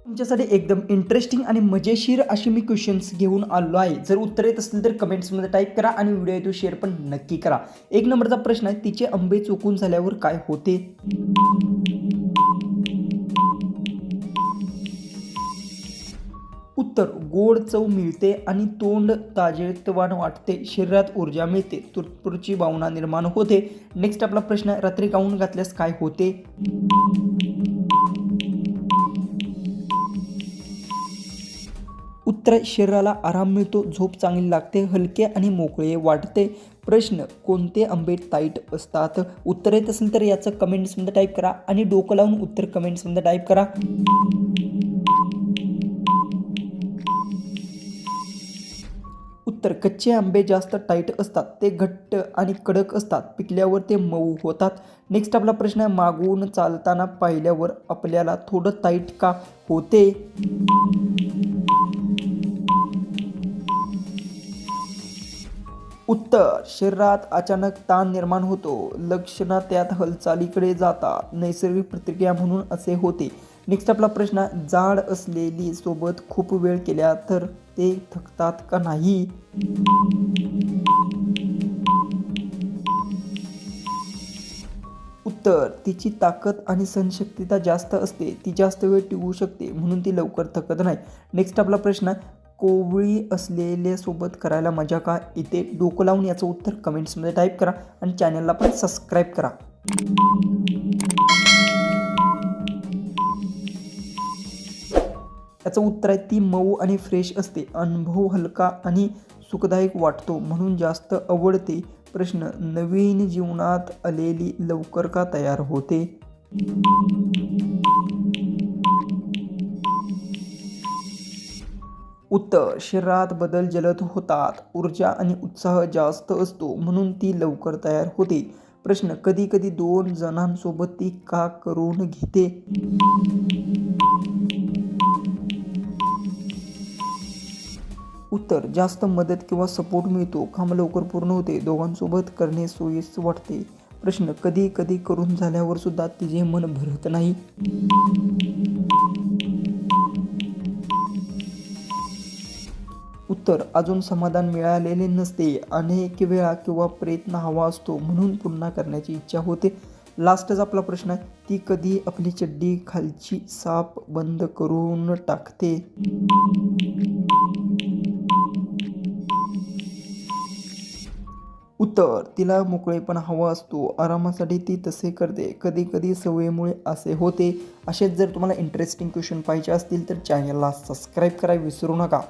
तुमच्यासाठी एकदम इंटरेस्टिंग आणि मजेशीर अशी मी क्वेश्चन्स घेऊन आलो आहे. जर उत्तर येत असतील तर कमेंट्समध्ये टाईप करा आणि व्हिडिओ तो शेअर पण नक्की करा. एक नंबरचा प्रश्न आहे, तिचे आंबे चोकून झाल्यावर काय होते? उत्तर गोड चव मिळते आणि तोंड ताजेतवान वाटते, शरीरात ऊर्जा मिळते, तृप्तीची भावना निर्माण होते. नेक्स्ट आपला प्रश्न आहे, रात्री गाऊन घातल्यास काय होते? उत्तर शरीराला आराम मिळतो, झोप चांगली लागते, हलके आणि मोकळे वाटते. प्रश्न कोणते आंबे टाईट असतात? उत्तर येत असेल तर याचं कमेंट्समध्ये टाईप करा आणि डोकं लावून उत्तर कमेंट्समध्ये टाईप करा. उत्तर कच्चे आंबे जास्त टाईट असतात, ते घट्ट आणि कडक असतात, पिकल्यावर ते मऊ होतात. नेक्स्ट आपला प्रश्न आहे, मागून चालताना पाहिल्यावर आपल्याला थोडं टाईट का होते? उत्तर शरीरात अचानक ताण निर्माण होतो, लक्षणं त्यात हालचालीकडे जातात, नैसर्गिक प्रतिक्रिया म्हणून असे होते. नेक्स्ट आपला प्रश्न, जाड असलेली सोबत खूप वेळ केल्या तर ते थकतात का नाही? उत्तर तिची ताकद आणि सहनशक्तीता जास्त असते, ती जास्त वेळ टिकू शकते म्हणून ती लवकर थकत नाही. नेक्स्ट आपला प्रश्न, कोवळी असलेल्या सोबत करायला मजा का येते? डोकं लावून याचं उत्तर कमेंट्समध्ये टाईप करा आणि चॅनलला पण सबस्क्राईब करा. याचं उत्तर आहे, ती मऊ आणि फ्रेश असते, अनुभव हलका आणि सुखदायक वाटतो म्हणून जास्त आवडते. प्रश्न नवीन जीवनात आलेली लवकर का तयार होते? उत्तर शरीरात बदल जलद होतात, ऊर्जा आणि उत्साह जास्त असतो म्हणून ती लवकर तयार होते. प्रश्न कधी कधी दोन जणांसोबत ती का करून घेते? उत्तर जास्त मदत किंवा सपोर्ट मिळतो, काम लवकर पूर्ण होते, दोघांसोबत करणे सोयीस्कर वाटते. प्रश्न कधी कधी करून झाल्यावर सुद्धा तिचे मन भरत नाही. उत्तर अजून समाधान मिळालेले नसते, अनेक वेळा किंवा प्रयत्न हवा असतो म्हणून पुन्हा करण्याची इच्छा होते. लास्टच आपला प्रश्न आहे, ती कधी आपली चड्डी खालची साप बंद करून टाकते? उत्तर तिला मोकळेपणा हवा असतो, आरामासाठी ती तसे करते, कधी कधी सवयीमुळे असे होते. असेच जर तुम्हाला इंटरेस्टिंग क्वेश्चन पाहिजे असतील तर चॅनलला सबस्क्राईब करायला विसरू नका.